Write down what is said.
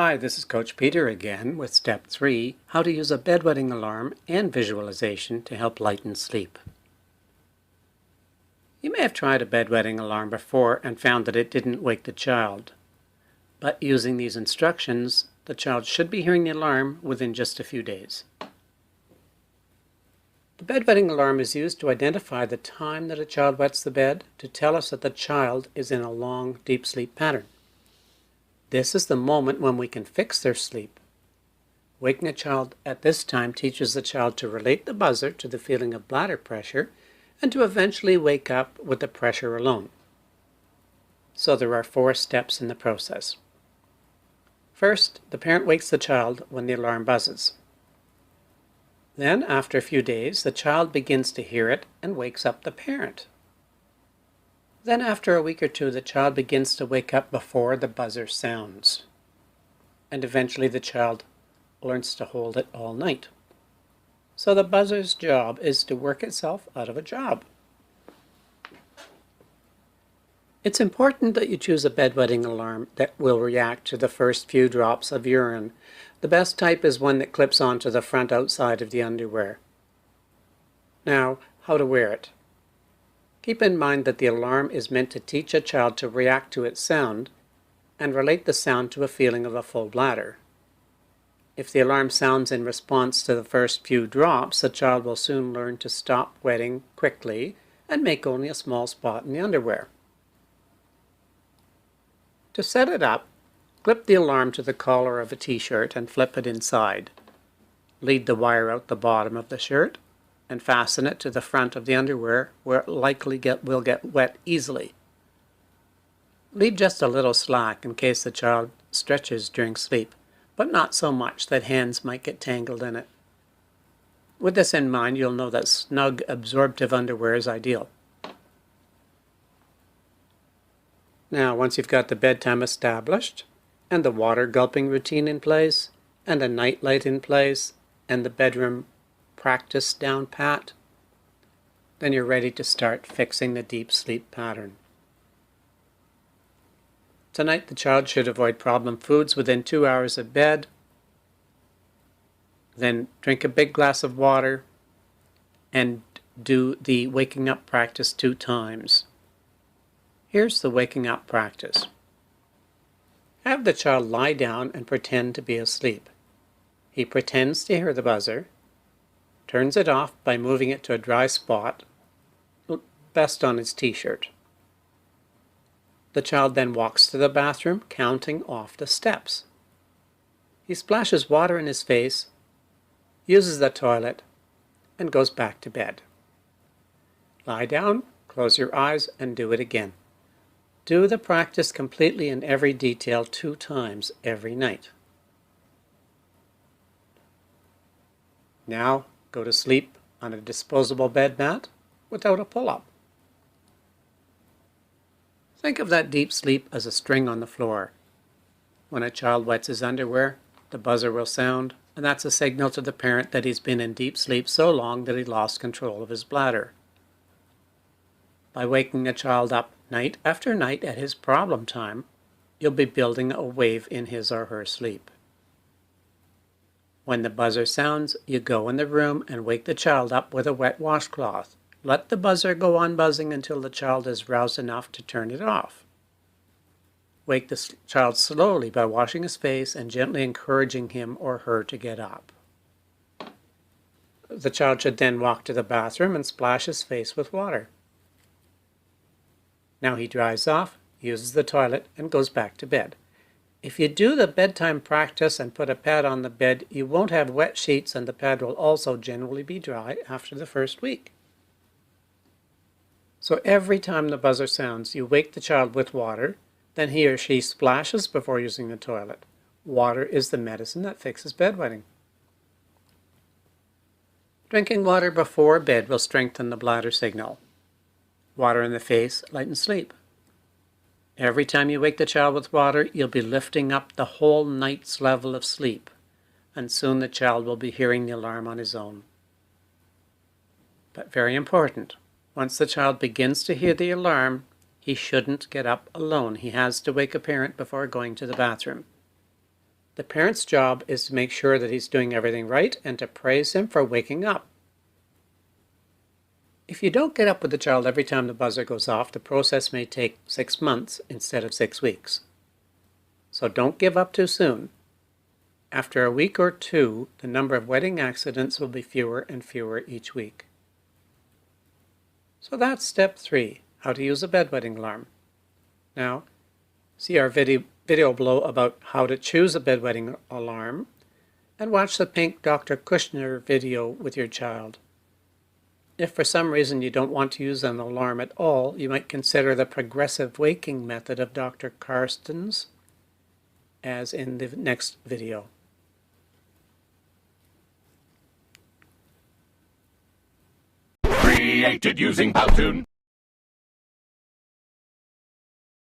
Hi, this is Coach Peter again with Step 3, how to use a bedwetting alarm and visualization to help lighten sleep. You may have tried a bedwetting alarm before and found that it didn't wake the child. But using these instructions, the child should be hearing the alarm within just a few days. The bedwetting alarm is used to identify the time that a child wets the bed to tell us that the child is in a long, deep sleep pattern. This is the moment when we can fix their sleep. Waking a child at this time teaches the child to relate the buzzer to the feeling of bladder pressure and to eventually wake up with the pressure alone. So there are 4 steps in the process. First, the parent wakes the child when the alarm buzzes. Then, after a few days, the child begins to hear it and wakes up the parent. Then after a week or two, the child begins to wake up before the buzzer sounds. And eventually the child learns to hold it all night. So the buzzer's job is to work itself out of a job. It's important that you choose a bedwetting alarm that will react to the first few drops of urine. The best type is one that clips onto the front outside of the underwear. Now, how to wear it. Keep in mind that the alarm is meant to teach a child to react to its sound and relate the sound to a feeling of a full bladder. If the alarm sounds in response to the first few drops, the child will soon learn to stop wetting quickly and make only a small spot in the underwear. To set it up, clip the alarm to the collar of a t-shirt and flip it inside. Lead the wire out the bottom of the shirt and fasten it to the front of the underwear where it likely will get wet easily. Leave just a little slack in case the child stretches during sleep, but not so much that hands might get tangled in it. With this in mind, you'll know that snug, absorptive underwear is ideal. Now, once you've got the bedtime established, and the water gulping routine in place, and a night light in place, and the bedroom practice down pat, then you're ready to start fixing the deep sleep pattern. Tonight, the child should avoid problem foods within 2 hours of bed. Then drink a big glass of water and do the waking up practice 2 times. Here's the waking up practice. Have the child lie down and pretend to be asleep. He pretends to hear the buzzer, turns it off by moving it to a dry spot, best on his t-shirt. The child then walks to the bathroom, counting off the steps. He splashes water in his face, uses the toilet, and goes back to bed. Lie down, close your eyes, and do it again. Do the practice completely in every detail 2 times every night. Now, go to sleep on a disposable bed mat without a pull-up. Think of that deep sleep as a string on the floor. When a child wets his underwear, the buzzer will sound, and that's a signal to the parent that he's been in deep sleep so long that he lost control of his bladder. By waking a child up night after night at his problem time, you'll be building a wave in his or her sleep. When the buzzer sounds, you go in the room and wake the child up with a wet washcloth. Let the buzzer go on buzzing until the child is roused enough to turn it off. Wake the child slowly by washing his face and gently encouraging him or her to get up. The child should then walk to the bathroom and splash his face with water. Now he dries off, uses the toilet, and goes back to bed. If you do the bedtime practice and put a pad on the bed, you won't have wet sheets, and the pad will also generally be dry after the first week. So every time the buzzer sounds, you wake the child with water, then he or she splashes before using the toilet. Water is the medicine that fixes bedwetting. Drinking water before bed will strengthen the bladder signal. Water in the face lightens sleep. Every time you wake the child with water, you'll be lifting up the whole night's level of sleep, and soon the child will be hearing the alarm on his own. But very important, once the child begins to hear the alarm, he shouldn't get up alone. He has to wake a parent before going to the bathroom. The parent's job is to make sure that he's doing everything right and to praise him for waking up. If you don't get up with the child every time the buzzer goes off, the process may take 6 months instead of 6 weeks. So don't give up too soon. After a week or two, the number of wetting accidents will be fewer and fewer each week. So that's step 3, how to use a bedwetting alarm. Now, see our video below about how to choose a bedwetting alarm, and watch the pink Dr. Kushner video with your child. If for some reason you don't want to use an alarm at all, you might consider the progressive waking method of Dr. Karstens, as in the next video. Created using Powtoon.